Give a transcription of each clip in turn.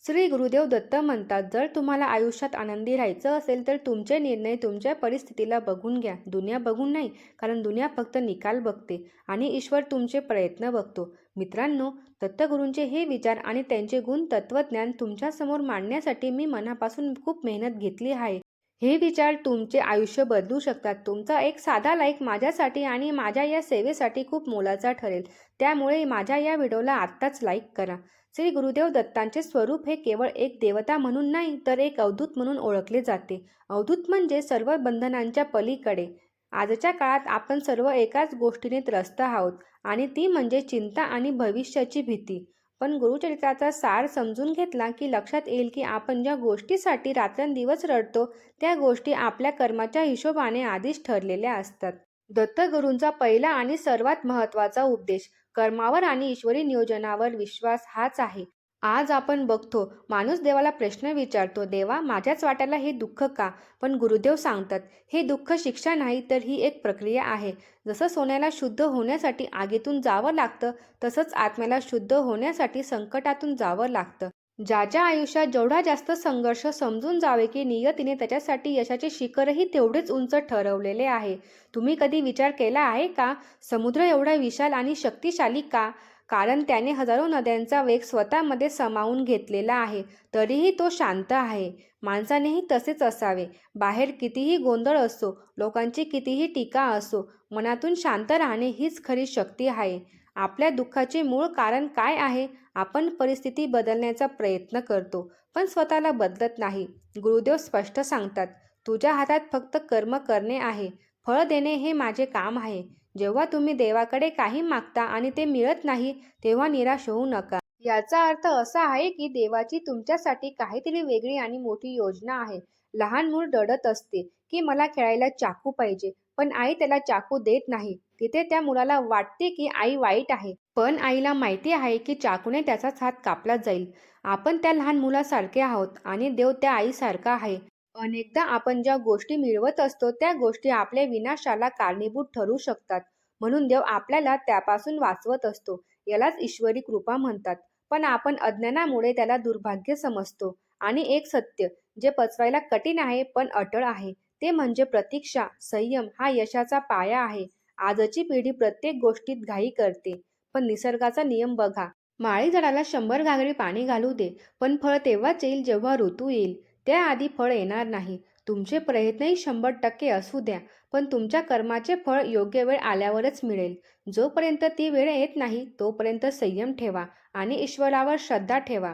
श्री गुरुदेव दत्त म्हणतात, जर तुम्हाला आयुष्यात आनंदी राहायचं असेल तर तुमचे निर्णय तुमच्या परिस्थितीला बघून घ्या, दुनिया बघून नाही. कारण दुनिया फक्त निकाल बघते आणि ईश्वर तुमचे प्रयत्न बघतो. मित्रांनो, दत्तगुरूंचे हे विचार आणि त्यांचे गुण तत्वज्ञान तुमच्यासमोर मांडण्यासाठी मी मनापासून खूप मेहनत घेतली आहे. हे विचार तुमचे आयुष्य बदलू शकतात. तुमचा एक साधा लाईक माझ्यासाठी आणि माझ्या या सेवेसाठी खूप मोलाचा ठरेल. त्यामुळे माझ्या या व्हिडिओला आत्ताच लाईक करा. श्री गुरुदेव दत्तांचे स्वरूप हे केवळ एक देवता म्हणून नाही, तर एक अवधूत म्हणून ओळखले जाते. अवधूत म्हणजे सर्व बंधनांच्या पलीकडे. आजच्या काळात आपण सर्व एकाच गोष्टीने त्रस्त आहोत आणि ती म्हणजे चिंता आणि भविष्याची भीती. पण गुरुचरित्राचा सार समजून घेतला की लक्षात येईल की आपण ज्या गोष्टीसाठी रात्रंदिवस रडतो त्या गोष्टी आपल्या कर्माच्या हिशोबाने आधीच ठरलेल्या असतात. दत्तगुरूंचा पहिला आणि सर्वात महत्त्वाचा उपदेश कर्मावर आणि ईश्वरी नियोजनावर विश्वास हाच आहे. आज आपण बघतो, माणूस देवाला प्रश्न विचारतो, देवा माझ्याच वाट्याला हे दुःख का? पण गुरुदेव सांगतात, हे दुःख शिक्षा नाही तर ही एक प्रक्रिया आहे. जसं सोन्याला शुद्ध होण्यासाठी आगीतून जावं लागतं, तसंच आत्म्याला शुद्ध होण्यासाठी संकटातून जावं लागतं. ज्याच्या आयुष्यात जेवढा जास्त संघर्ष समजून जावे की नियतीने त्याच्यासाठी यशाचे शिखरही तेवढेच उंच ठरवलेले आहे. तुम्ही कधी विचार केला आहे का, समुद्र एवढा विशाल आणि शक्तिशाली का? कारण त्याने हजारो नद्यांचा वेग स्वतःमध्ये सामावून घेतलेला आहे. तरीही तो शांत आहे. माणसानेही तसेच असावे. बाहेर कितीही गोंधळ असो, लोकांची कितीही टीका असो, मनातून शांत राहणे हीच खरी शक्ती आहे. आपल्या दुःखाचे मूळ कारण काय आहे? आपण परिस्थिती बदलण्याचा प्रयत्न करतो, पण स्वतःला बदलत नाही. गुरुदेव स्पष्ट सांगतात, तुझ्या हातात फक्त कर्म करणे आहे. फळ देणे हे माझे काम आहे. जेव्हा तुम्ही देवाकडे काही मागता आणि ते मिळत नाही, तेव्हा निराश होऊ नका. याचा अर्थ असा आहे की देवाची तुमच्यासाठी काहीतरी वेगळी आणि मोठी योजना आहे. लहान मूल रडत असते की मला खेळायला चाकू पाहिजे, पण आई त्याला चाकू देत नाही. तिथे त्या मुलाला वाटते की आई वाईट आहे, पण आईला माहिती आहे की चाकूने त्याचाच हात कापला जाईल. आपण त्या लहान मुलासारखे आहोत आणि देव त्या आईसारखा आहे. अनेकदा आपण ज्या गोष्टी मिळवत असतो त्या गोष्टी आपल्या विनाशाला कारणीभूत ठरू शकतात. म्हणून देव आपल्याला त्यापासून वाचवत असतो. यालाच ईश्वरी कृपा म्हणतात. पण आपण अज्ञानामुळे त्याला दुर्भाग्य समजतो. आणि एक सत्य जे पचवायला कठीण आहे पण अटळ आहे, ते म्हणजे प्रतीक्षा, संयम हा यशाचा पाया आहे. आजची पिढी प्रत्येक गोष्टीत घाई करते, पण निसर्गाचा नियम बघा. माळी झाडाला 100 घागरी पाणी घालू दे, पण फळ तेव्हाच येईल जेव्हा ऋतू येईल. त्याआधी फळ येणार नाही. तुमचे प्रयत्नही 100% असू द्या, पण तुमच्या कर्माचे फळ योग्य वेळ आल्यावरच मिळेल. जोपर्यंत ती वेळ येत नाही तोपर्यंत संयम ठेवा आणि ईश्वरावर श्रद्धा ठेवा.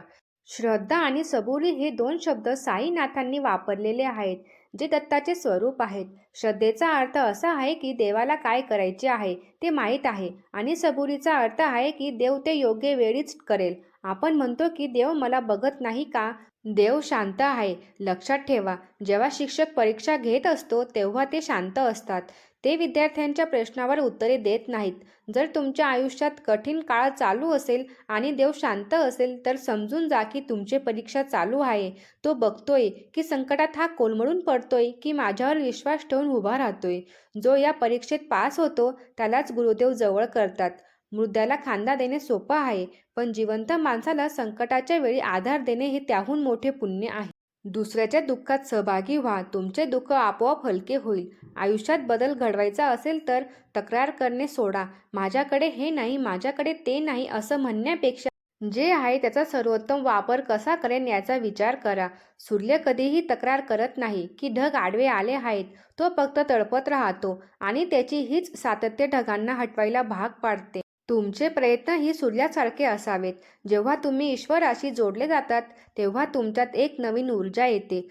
श्रद्धा आणि सबुरी हे 2 शब्द साईनाथांनी वापरलेले आहेत, जे दत्ताचे स्वरूप आहेत. श्रद्धेचा अर्थ असा आहे की देवाला काय करायचे आहे ते माहीत आहे आणि सबुरीचा अर्थ आहे की देव ते योग्य वेळीच करेल. आपण म्हणतो की देव मला बघत नाही का? देव शांत आहे. लक्षात ठेवा, जेव्हा शिक्षक परीक्षा घेत असतो तेव्हा ते शांत असतात. ते विद्यार्थ्यांच्या प्रश्नावर उत्तरे देत नाहीत. जर तुमच्या आयुष्यात कठीण काळ चालू असेल आणि देव शांत असेल तर समजून जा की तुमची परीक्षा चालू आहे. तो बघतोय की संकटात हा कोलमडून पडतोय की माझ्यावर विश्वास ठेवून उभा राहतोय. जो या परीक्षेत पास होतो त्यालाच गुरुदेव जवळ करतात. मृद्याला खांदा देणे सोपं आहे, पण जिवंत माणसाला संकटाच्या वेळी आधार देणे हे त्याहून मोठे पुण्य आहे. दुसऱ्याच्या दुःखात सहभागी व्हा. तुमचे दुःख आपोआप हलके होईल. आयुष्यात बदल घडवायचा असेल तर तक्रार करणे सोडा. माझ्याकडे हे नाही, माझ्याकडे ते नाही असं म्हणण्यापेक्षा जे आहे त्याचा सर्वोत्तम वापर कसा करेन याचा विचार करा. सूर्य कधीही तक्रार करत नाही की ढग आडवे आले आहेत. तो फक्त तळपत राहतो आणि त्याची हीच सातत्य ढगांना हटवायला भाग पाडते. तुमचे प्रयत्न ही सूर्यासारखे असावेत. जेव्हा तुम्ही ईश्वराशी जोडले जातात तेव्हा तुमच्यात एक नवीन ऊर्जा येते.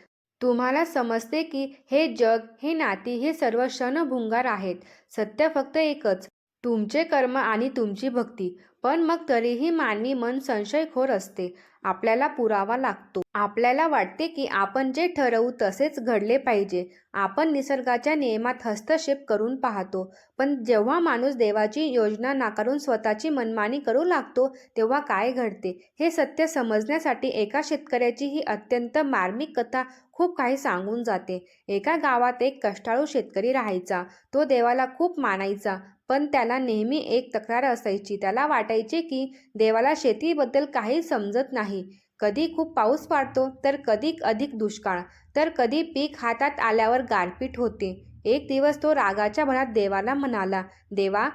तुम्हाला समजते की हे जग, हे नाती, हे सर्व क्षणभंगुर आहेत. सत्य फक्त एकच, तुमचे कर्म आणि तुमची भक्ती. पण मग तरीही मानवी मन संशयखोर असते. आपल्याला पुरावा लागतो. आपल्याला वाटते की आपण जे ठरवू तसेच घडले पाहिजे. आपण निसर्गाच्या नियमात हस्तक्षेप करून पाहतो. पण जेव्हा माणूस देवाची योजना नाकारून स्वतःची मनमानी करू लागतो तेव्हा काय घडते हे सत्य समजण्यासाठी एका शेतकऱ्याची ही अत्यंत मार्मिक कथा खूप काही सांगून जाते. एका गावात एक कष्टाळू शेतकरी राहायचा. तो देवाला खूप मानायचा, पण त्याला नेहमी एक तक्रार असायची. त्याला वाटायचे की देवाला शेतीबद्दल काही समजत नाही. कधी खूप पाऊस पडतो, तर कधी अधिक दुष्काळ, तर कधी पीक हातात आल्यावर गारपीट होते. एक दिवस तो रागाच्या भरात देवाला म्हणाला, "देवा,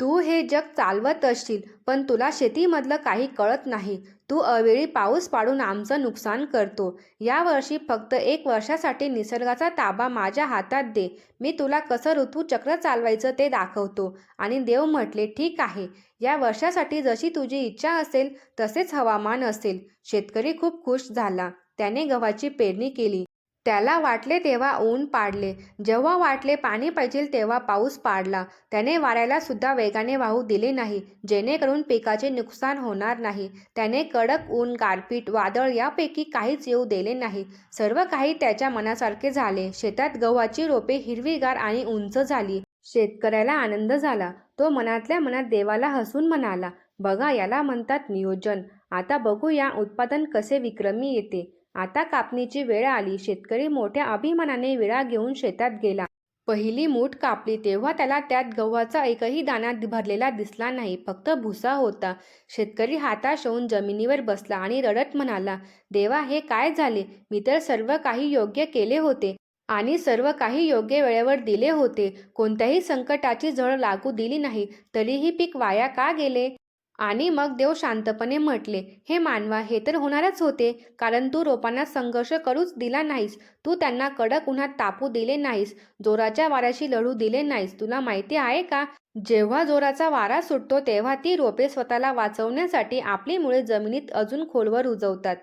तू हे जग चालवत असशील, पण तुला शेतीमधलं काही कळत नाही. तू अवेळी पाऊस पाडून आमचं नुकसान करतो. यावर्षी फक्त 1 वर्षासाठी निसर्गाचा ताबा माझ्या हातात दे. मी तुला कसं ऋतुचक्र चालवायचं ते दाखवतो." आणि देव म्हटले, "ठीक आहे. या वर्षासाठी जशी तुझी इच्छा असेल, तसेच हवामान असेल." शेतकरी खूप खुश झाला. त्याने गव्हाची पेरणी केली. त्याला वाटले तेव्हा ऊन पाडले. जेव्हा वाटले पाणी पाहिजे तेव्हा पाऊस पाडला. त्याने वाऱ्याला सुद्धा वेगाने वाहू दिले नाही, जेणेकरून पिकाचे नुकसान होणार नाही. त्याने कडक ऊन, गारपीट, वादळ यापैकी काहीच येऊ दिले नाही. सर्व काही त्याच्या मनासारखे झाले. शेतात गव्हाची रोपे हिरवीगार आणि उंच झाली. शेतकऱ्याला आनंद झाला. तो मनातल्या मनात देवाला हसून म्हणाला, "बघा, याला म्हणतात नियोजन. आता बघूया उत्पादन कसे विक्रमी येते." आता कापणीची वेळ आली. शेतकरी मोठ्या अभिमानाने विळा घेऊन शेतात गेला. पहिली मूठ कापली तेव्हा त्याला त्यात गव्हाचा एकही दाणा भरलेला दिसला नाही, फक्त भुसा होता. शेतकरी हाताश होऊन जमिनीवर बसला आणि रडत म्हणाला, "देवा, हे काय झाले? मी तर सर्व काही योग्य केले होते आणि सर्व काही योग्य वेळेवर दिले होते. कोणत्याही संकटाची झळ लागू दिली नाही, तरीही पीक वाया का गेले?" आणि मग देव शांतपणे म्हटले, "हे मानवा, हे तर होणारच होते, कारण तू रोपांना संघर्ष करूच दिला नाहीस. तू त्यांना कडक उन्हात तापू दिले नाहीस, जोराच्या वाऱ्याशी लढू दिले नाहीस. तुला माहिती आहे का, जेव्हा जोराचा वारा सुटतो तेव्हा ती रोपे स्वतःला वाचवण्यासाठी आपली मुळे जमिनीत अजून खोलवर रुजवतात.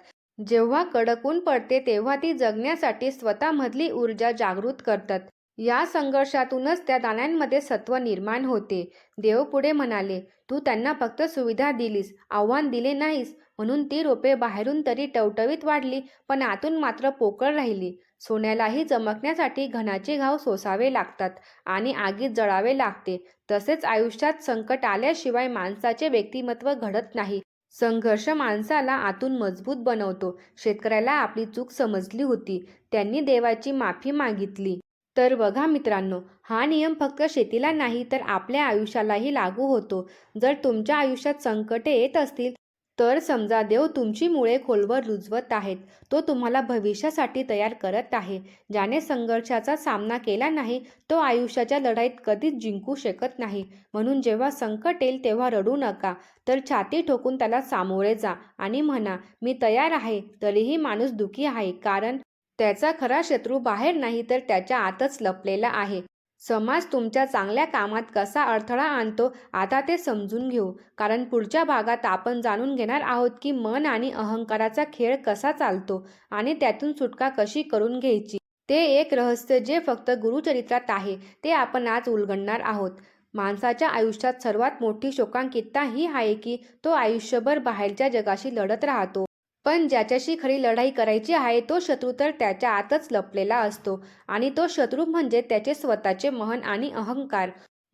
जेव्हा कडक ऊन पडते तेव्हा ती जगण्यासाठी स्वतःमधली ऊर्जा जागृत करतात. या संघर्षातूनच त्या दाण्यांमध्ये सत्व निर्माण होते." देव पुढे म्हणाले, "तू त्यांना फक्त सुविधा दिलीस, आव्हान दिले नाहीस. म्हणून ती रोपे बाहेरून तरी टवटवीत वाढली, पण आतून मात्र पोकळ राहिली. सोन्यालाही चमकण्यासाठी घणाचे घाव सोसावे लागतात आणि आगीत जळावे लागते. तसेच आयुष्यात संकट आल्याशिवाय माणसाचे व्यक्तिमत्व घडत नाही. संघर्ष माणसाला आतून मजबूत बनवतो." शेतकऱ्याला आपली चूक समजली होती. त्यांनी देवाची माफी मागितली. तर बघा मित्रांनो, हा नियम फक्त शेतीला नाही तर आपल्या आयुष्यालाही लागू होतो. जर तुमच्या आयुष्यात संकटे येत असतील, तर समजा देव तुमची मुळे खोलवर रुजवत आहेत. तो तुम्हाला भविष्यासाठी तयार करत आहे. ज्याने संघर्षाचा सामना केला नाही, तो आयुष्याच्या लढाईत कधीच जिंकू शकत नाही. म्हणून जेव्हा संकट येईल तेव्हा रडू नका, तर छाती ठोकून त्याला सामोरे जा आणि म्हणा, "मी तयार आहे." तरीही माणूस दुःखी आहे, कारण त्याचा खरा शत्रू बाहेर नाही तर त्याच्या आतच लपलेला आहे. समाज तुमच्या चांगल्या कामात कसा अडथळा आणतो, आता ते समजून घेऊ. कारण पुढच्या भागात आपण जाणून घेणार आहोत की मन आणि अहंकाराचा खेळ कसा चालतो आणि त्यातून सुटका कशी करून घ्यायची. ते एक रहस्य जे फक्त गुरुचरित्रात आहे, ते आपण आज उलगडणार आहोत. माणसाच्या आयुष्यात सर्वात मोठी शोकांतिका ही आहे की तो आयुष्यभर बाहेरच्या जगाशी लढत राहतो. पण ज्याच्याशी खरी लढाई करायची आहे, तो शत्रू तर त्याच्या आतच लपलेला असतो आणि तो शत्रू म्हणजे त्याचे स्वतःचे मन आणि अहंकार.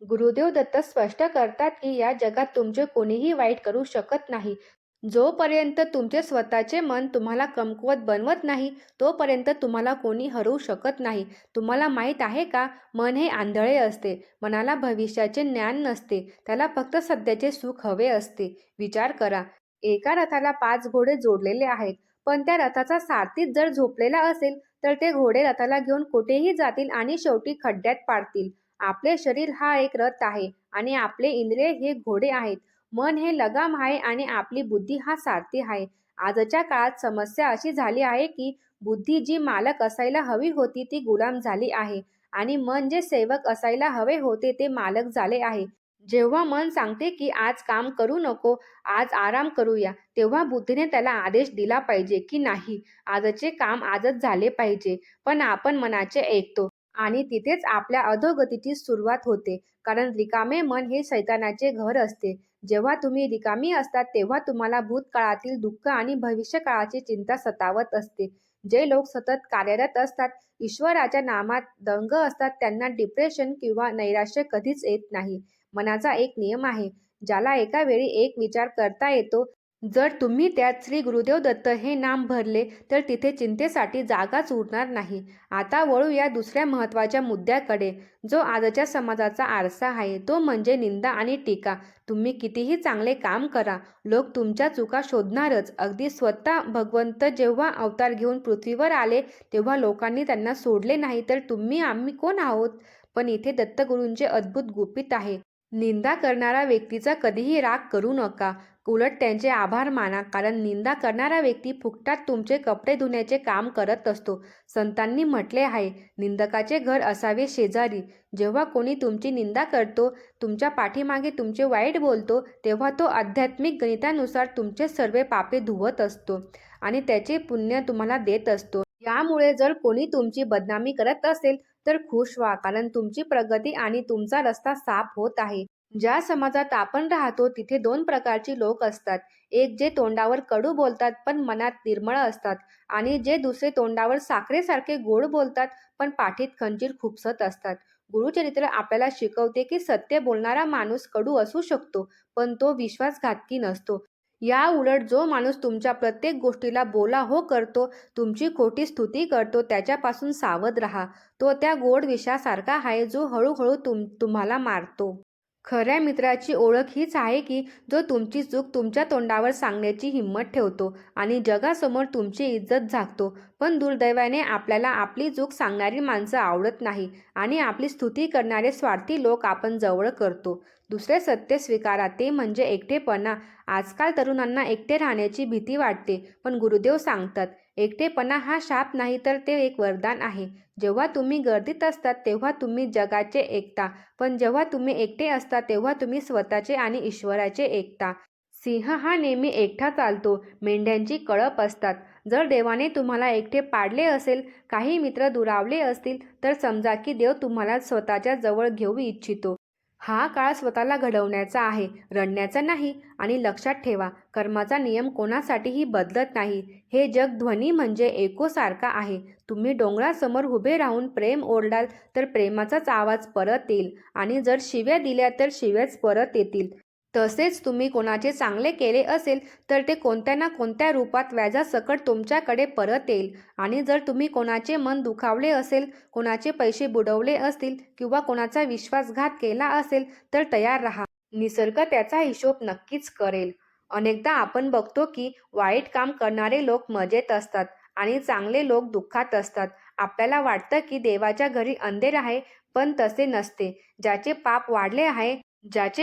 गुरुदेव दत्त स्पष्ट करतात की या जगात तुमचे कोणीही वाईट करू शकत नाही. जोपर्यंत तुमचे स्वतःचे मन तुम्हाला कमकुवत बनवत नाही, तोपर्यंत तुम्हाला कोणी हरवू शकत नाही. तुम्हाला माहीत आहे का, मन हे आंधळे असते. मनाला भविष्याचे ज्ञान नसते. त्याला फक्त सध्याचे सुख हवे असते. विचार करा, एका रथाला 5 घोडे जोडलेले आहेत, पण त्या रथाचा सारथीच जर झोपलेला असेल, तर ते घोडे रथाला घेऊन कुठेही जातील आणि शेवटी खड्ड्यात पाडतील. आपले शरीर हा एक रथ आहे आणि आपले इंद्रिय हे घोडे आहेत. मन हे लगाम आहे आणि आपली बुद्धी हा सारथी आहे. आजच्या काळात समस्या अशी झाली आहे की बुद्धी जी मालक असायला हवी होती ती गुलाम झाली आहे आणि मन जे सेवक असायला हवे होते ते मालक झाले आहे. जेव्हा मन सांगते की आज काम करू नको, आज आराम करूया, तेव्हा बुद्धीने त्याला आदेश दिला पाहिजे की नाही, आजचे काम आजच झाले पाहिजे. पण आपण मनाचे ऐकतो आणि तिथेच आपल्या अधोगतीची सुरुवात होते. कारण रिकामे मन हे शैतानाचे घर असते. जेव्हा तुम्ही रिकामी असतात तेव्हा तुम्हाला भूतकाळातील दुःख आणि भविष्यकाळाची चिंता सतावत असते. जे लोक सतत कार्यरत असतात, ईश्वराच्या नामात दंग असतात, त्यांना डिप्रेशन किंवा नैराश्य कधीच येत नाही. मनाचा एक नियम आहे, ज्याला एका वेळी एक विचार करता येतो, जर तुम्ही त्यात श्री गुरुदेव दत्त हे नाम भरले तर तिथे चिंतेसाठी जागाच उरणार नाही. आता वळू या दुसऱ्या महत्त्वाच्या मुद्द्याकडे, जो आजच्या समाजाचा आरसा आहे, तो म्हणजे निंदा आणि टीका. तुम्ही कितीही चांगले काम करा, लोक तुमच्या चुका शोधणारच. अगदी स्वतः भगवंत जेव्हा अवतार घेऊन पृथ्वीवर आले तेव्हा लोकांनी त्यांना सोडले नाही, तर आम्ही कोण आहोत? पण इथे दत्तगुरूंचे अद्भुत गुपित आहे. निंदा करणाऱ्या व्यक्तीचा कधीही राग करू नका. उलट त्यांचे आभार माना, कारण निंदा करणारा व्यक्ती फुकटात तुमचे कपडे धुण्याचे काम करत असतो. संतांनी म्हटले आहे, निंदकाचे घर असावे शेजारी. जेव्हा कोणी तुमची निंदा करतो, तुमच्या पाठीमागे तुमचे वाईट बोलतो, तेव्हा तो आध्यात्मिक गणितानुसार तुमचे सर्व पापे धुवत असतो आणि त्याचे पुण्य तुम्हाला देत असतो. यामुळे जर कोणी तुमची बदनामी करत असेल तर खुश व्हा, कारण तुमची प्रगती आणि तुमचा रस्ता साफ होत आहे. ज्या समाजात आपण राहतो तिथे दोन प्रकारची लोक असतात. एक जे तोंडावर कडू बोलतात पण मनात निर्मळ असतात, आणि जे दुसरे तोंडावर साखरेसारखे गोड बोलतात पण पाठीत खंजीर खुपसत असतात. गुरुचरित्र आपल्याला शिकवते की सत्य बोलणारा माणूस कडू असू शकतो, पण तो विश्वासघातकी नसतो. या उलट जो माणूस तुमच्या प्रत्येक गोष्टीला बोला हो करतो, तुमची खोटी स्तुती करतो, त्याच्यापासून सावध राहा. तो त्या गोड विषासारखा आहे जो हळूहळू तुम्हाला मारतो. खऱ्या मित्राची ओळख हीच आहे की जो तुमची चूक तुमच्या तोंडावर सांगण्याची हिंमत ठेवतो आणि जगासमोर तुमची इज्जत झाकतो. पण दुर्दैवाने आपल्याला आपली चूक सांगणारी माणसं आवडत नाही आणि आपली स्तुती करणारे स्वार्थी लोक आपण जवळ करतो. दुसरे सत्य स्वीकारा, ते म्हणजे एकटेपणा. आजकाल तरुणांना एकटे राहण्याची भीती वाटते, पण गुरुदेव सांगतात, एकटेपणा हा शाप नाही तर ते एक वरदान आहे. जेव्हा तुम्ही गर्दीत असतात तेव्हा तुम्ही जगाचे ऐकता, पण जेव्हा तुम्ही एकटे असता तेव्हा तुम्ही स्वतःचे आणि ईश्वराचे ऐकता. सिंह हा नेहमी एकटा चालतो, मेंढ्यांची कळप असतात. जर देवाने तुम्हाला एकटे पाडले असेल, काही मित्र दुरावले असतील, तर समजा की देव तुम्हाला स्वतःच्या जवळ घेऊ इच्छितो. हा काळ स्वतःला घडवण्याचा आहे, रडण्याचा नाही. आणि लक्षात ठेवा, कर्माचा नियम कोणासाठीही बदलत नाही. हे जग ध्वनी म्हणजे एकोसारखा आहे. तुम्ही डोंगरासमोर उभे राहून प्रेम ओरडाल तर प्रेमाचाच आवाज परत येईल, आणि जर शिव्या दिल्या तर शिव्याच परत येतील. तसेच तुम्ही कोणाचे चांगले केले असेल तर ते कोणत्या ना कोणत्या रूपात व्याजासकट तुमच्याकडे परत येईल. आणि जर तुम्ही कोणाचे मन दुखावले असेल, कोणाचे पैसे बुडवले असतील किंवा कोणाचा विश्वासघात केला असेल तर तयार राहा. निसर्ग त्याचा हिशोब नक्कीच करेल. अनेकदा आपण बघतो की वाईट काम करणारे लोक मजेत असतात आणि चांगले लोक दुःखात असतात. आपल्याला वाटतं की देवाच्या घरी अंधेर आहे, पण तसे नसते. ज्याचे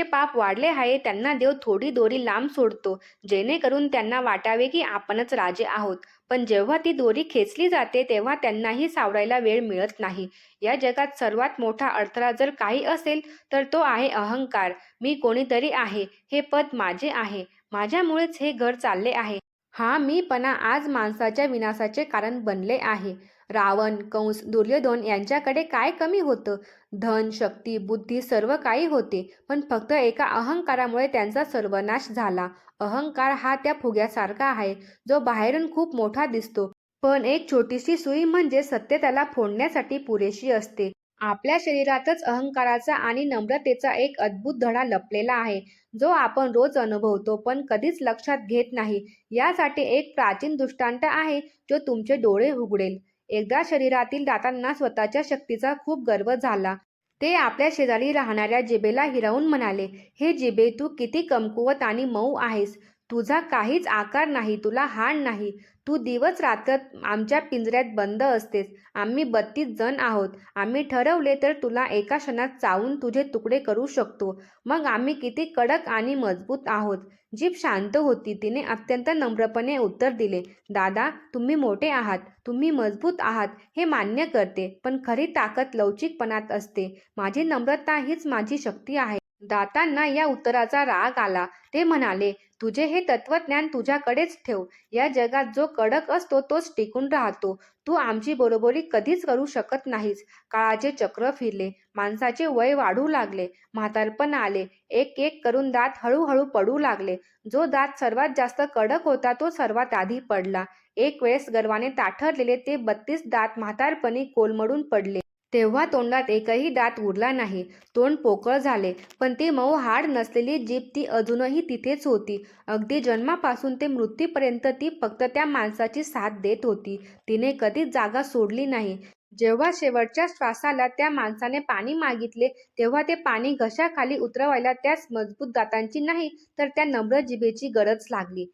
पाप वाढले आहे त्यांना देव थोडी दोरी लांब सोडतो, जेणेकरून त्यांना वाटावे की आपणच राजे आहोत. पण जेव्हा ती दोरी खेचली जाते तेव्हा त्यांनाही सावरायला वेळ मिळत नाही. या जगात सर्वात मोठा अडथळा जर काही असेल तर तो आहे अहंकार. मी कोणीतरी आहे, हे पद माझे आहे, माझ्यामुळेच हे घर चालले आहे. हा मीपणा आज माणसाच्या विनाशाचे कारण बनले आहे. रावण, कंस, दुर्योधन यांच्याकडे काय कमी होतं? धन, शक्ती, बुद्धी सर्व काही होते, पण फक्त एका अहंकारामुळे त्यांचा सर्वनाश झाला. अहंकार हा त्या फुग्यासारखा आहे जो बाहेरून खूप मोठा दिसतो, पण एक छोटीशी सुई म्हणजे सत्य त्याला फोडण्यासाठी पुरेशी असते. आपल्या शरीरातच अहंकाराचा आणि नम्रतेचा एक अद्भुत धडा लपलेला आहे, जो आपण रोज अनुभवतो पण कधीच लक्षात घेत नाही. यासाठी एक प्राचीन दृष्टांत आहे जो तुमचे डोळे उघडेल. एकदा शरीरातील दातांना स्वतःच्या शक्तीचा खूप गर्व झाला. ते आपल्या शेजारी राहणाऱ्या जिभेला हिरावून म्हणाले, हे जिभे, तू किती कमकुवत आणि मऊ आहेस. तुझा काहीच आकार नाही, तुला हाड नाही. तू दिवस रात्र आमच्या पिंजऱ्यात बंद असतेस. आम्ही 32 जण आहोत. आम्ही ठरवले तर तुला एका क्षणात चावून तुझे तुकडे करू शकतो. मग आम्ही किती कडक आणि मजबूत आहोत. जीभ शांत होती. तिने अत्यंत नम्रपणे उत्तर दिले, दादा, तुम्ही मोठे आहात, तुम्ही मजबूत आहात, हे मान्य करते, पण खरी ताकद लवचिकपणात असते. माझी नम्रता हीच माझी शक्ती आहे. दातांना या उत्तराचा राग आला. ते म्हणाले, तुझे हे तत्वज्ञान तुझ्याकडेच ठेव. या जगात जो कडक असतो तोच टिकून राहतो. तू आमची बरोबरी कधीच करू शकत नाहीस. काळाचे चक्र फिरले, माणसाचे वय वाढू लागले, म्हातारपण आले, एक एक करून दात हळूहळू पडू लागले. जो दात सर्वात जास्त कडक होता तो सर्वात आधी पडला. एक वेळेस गर्वाने ताठरलेले ते 32 दात म्हातारपणी कोलमडून पडले. तेव्हा तोंडात एकही दात उरला नाही. तोंड पोकळ झाले. पण ती मऊ हाड नसलेली जीभ ती अजूनही तिथेच होती. अगदी जन्मापासून ते मृत्यूपर्यंत ती फक्त त्या माणसाची साथ देत होती. तिने कधीच जागा सोडली नाही. जेव्हा शेवटच्या श्वासाला त्या माणसाने पाणी मागितले, तेव्हा ते पाणी घशाखाली उतरवायला त्याच मजबूत दातांची नाही, तर त्या नम्र जिभेची गरज लागली.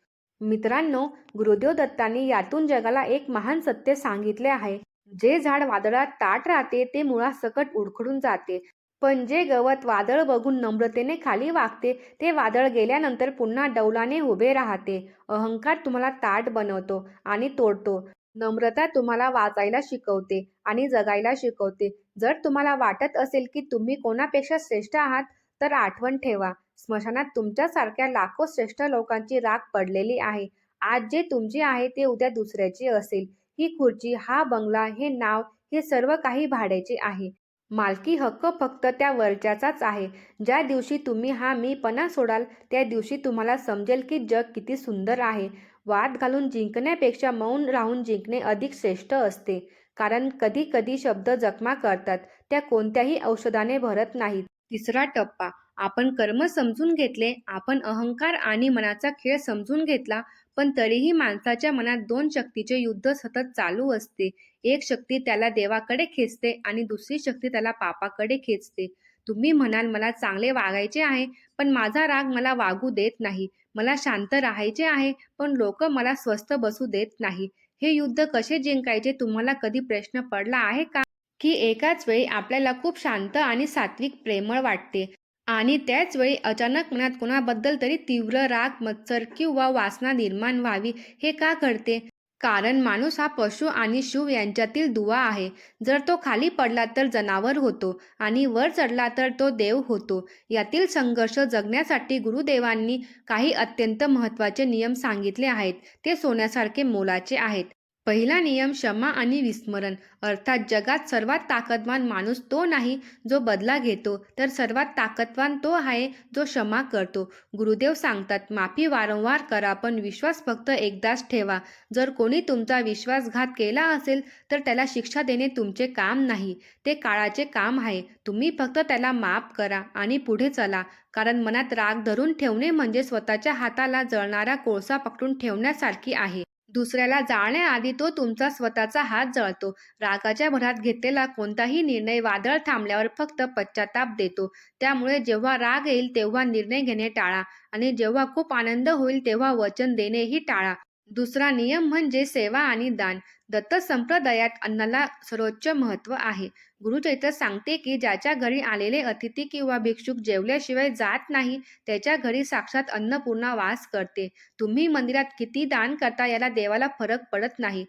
मित्रांनो, गुरुदेव दत्तांनी यातून जगाला एक महान सत्य सांगितले आहे. जे झाड वादळात ताठ राहते ते मुळासकट उडखडून जाते. पण जे गवत वादळ बघून नम्रतेने खाली वाकते ते वादळ गेल्यानंतर पुन्हा डौलाने उभे राहते. अहंकार तुम्हाला ताठ बनवतो आणि तोडतो. नम्रता तुम्हाला वाचायला शिकवते आणि जगायला शिकवते. जर तुम्हाला वाटत असेल की तुम्ही कोणापेक्षा श्रेष्ठ आहात, तर आठवण ठेवा, स्मशानात तुमच्यासारख्या लाखो श्रेष्ठ लोकांची राख पडलेली आहे. आज जे तुमचे आहे ते उद्या दुसऱ्याचे असेल. ही खुर्ची, हा बंगला, हे नाव, हे सर्व काही भाड्याचे आहे. मालकी हक्क फक्त त्या वरच्याचाच आहे. ज्या दिवशी तुम्ही हा मीपणा सोडाल, त्या दिवशी तुम्हाला समजेल की जग किती सुंदर आहे. वाद घालून जिंकण्यापेक्षा मौन राहून जिंकणे अधिक श्रेष्ठ असते. कारण कधी कधी शब्द जखमा करतात, त्या कोणत्याही औषधाने भरत नाहीत. तिसरा टप्पा. आपण कर्म समजून घेतले, आपण अहंकार आणि मनाचा खेळ समजून घेतला, पण तरीही माणसाच्या मनात दोन शक्तीचे युद्ध सतत चालू असते. एक शक्ती त्याला देवाकडे खेचते आणि दुसरी शक्ती त्याला पापाकडे खेचते. तुम्ही म्हणाल, मला चांगले वागायचे आहे, पण माझा राग मला वागू देत नाही. मला शांत राहायचे आहे, पण लोक मला स्वस्थ बसू देत नाही. हे युद्ध कसे जिंकायचे तुम्हाला कधी प्रश्न पडला आहे का? की एकाच वेळी आपल्याला खूप शांत आणि सात्विक प्रेमळ वाटते आणि त्याच वेळी अचानक मनात कोणाबद्दल तरी तीव्र राग, मत्सर किंवा वासना निर्माण व्हावी. हे का घडते? कारण माणूस हा पशु आणि शिव यांच्यातील दुवा आहे. जर तो खाली पडला तर जनावर होतो आणि वर चढला तर तो देव होतो. यातील संघर्ष जगण्यासाठी गुरुदेवांनी काही अत्यंत महत्त्वाचे नियम सांगितले आहेत. ते सोन्यासारखे मोलाचे आहेत. पहिला नियम क्षमा आणि विस्मरण. अर्थात जगात सर्वात ताकदवान माणूस तो नाही जो बदला घेतो, तर सर्वात ताकदवान तो आहे जो क्षमा करतो. गुरुदेव सांगतात, माफी वारंवार करा, पण विश्वास फक्त एकदाच ठेवा. जर कोणी तुमचा विश्वासघात केला असेल, तर त्याला शिक्षा देणे तुमचे काम नाही, ते काळाचे काम आहे. तुम्ही फक्त त्याला माफ करा आणि पुढे चला. कारण मनात राग धरून ठेवणे म्हणजे स्वतःच्या हाताला जळणारा कोळसा पकडून ठेवण्यासारखी आहे. दुसऱ्याला जाळण्याआधी तो तुमचा स्वतःचा हात जळतो. रागाच्या भरात घेतलेला कोणताही निर्णय वादळ थांबल्यावर फक्त पश्चाताप देतो. त्यामुळे जेव्हा राग येईल तेव्हा निर्णय घेणे टाळा आणि जेव्हा खूप आनंद होईल तेव्हा वचन देणेही टाळा. दुसरा नियम म्हणजे सेवा आणि दान. दत्त संप्रदायात अन्नाला सर्वोच्च महत्त्व आहे. गुरुचरित्र सांगते की ज्याच्या घरी आलेले अतिथी किंवा भिक्षुक जेवल्याशिवाय जात नाही, त्याच्या घरी साक्षात अन्नपूर्णा वास करते. तुम्ही मंदिरात किती दान करता याला देवाला फरक पडत नाही.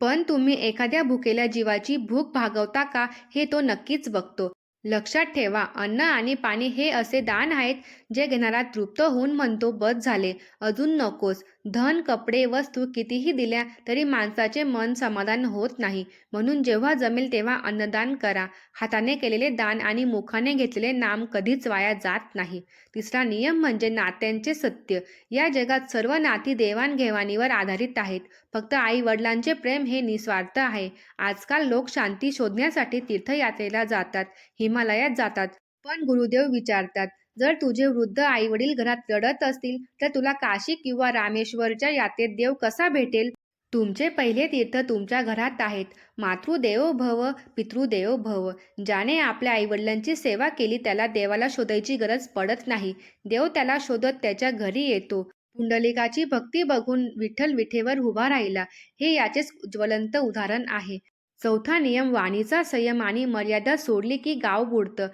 पण तुम्ही एखाद्या भुकेल्या जीवाची भूक भागवता का, हे तो नक्कीच बघतो. लक्षात ठेवा, अन्न आणि पाणी हे असे दान आहेत जे घेणारा तृप्त होऊन म्हणतो, बस झाले, अजून नकोस. धन, कपडे, वस्तू कितीही दिल्या तरी माणसाचे मन समाधान होत नाही. म्हणून जेव्हा जमेल तेव्हा अन्नदान करा. हाताने केलेले दान आणि मुखाने घेतलेले नाम कधीच वाया जात नाही. तिसरा नियम म्हणजे नात्यांचे सत्य. या जगात सर्व नाती देवाणघेवाणीवर आधारित आहेत. फक्त आई वडिलांचे प्रेम हे निस्वार्थ आहे. आजकाल लोक शांती शोधण्यासाठी तीर्थयात्रेला जातात, हिमालयात जातात. पण गुरुदेव विचारतात, जर तुझे वृद्ध आईवडील घरात रडत असतील, तर तुला काशी किंवा रामेश्वरच्या यात्रेत देव कसा भेटेल? तुमचे पहिले तीर्थ तुमच्या घरात आहेत. मातृदेवो भव, पितृदेवो भव. ज्याने आपल्या आईवडिलांची सेवा केली त्याला देवाला शोधायची गरज पडत नाही. देव त्याला शोधत त्याच्या घरी येतो. पुंडलिकाची भक्ती बघून विठ्ठल विठेवर उभा राहिला, हे याचेच ज्वलंत उदाहरण आहे. चौथा नियम वाणीचा संयम आणि मर्यादा सोडली की गाव बुडतं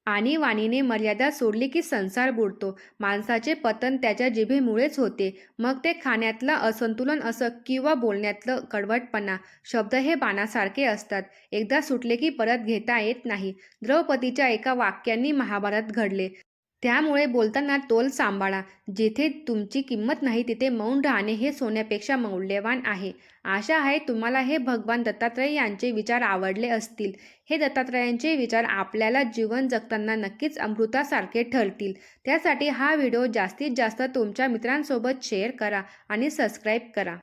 आणि वाणीने मर्यादा सोडली की संसार बुडतो. माणसाचे पतन त्याच्या जिभेमुळेच होते. मग ते खाण्यातलं असंतुलन असं किंवा बोलण्यातलं कडवटपणा. शब्द हे बाणासारखे असतात. एकदा सुटले की परत घेता येत नाही. द्रौपदीच्या एका वाक्याने महाभारत घडले. त्यामुळे बोलताना तोल सांभाळा. जिथे तुमची किंमत नाही तिथे मौन राहणे हे सोन्यापेक्षा मौल्यवान आहे. आशा आहे तुम्हाला हे भगवान दत्तात्रय यांचे विचार आवडले असतील. हे दत्तात्रयांचे विचार आपल्याला जीवन जगताना नक्कीच अमृतासारखे ठरतील. त्यासाठी हा व्हिडिओ जास्तीत जास्त तुमच्या मित्रांसोबत शेअर करा आणि सबस्क्राईब करा.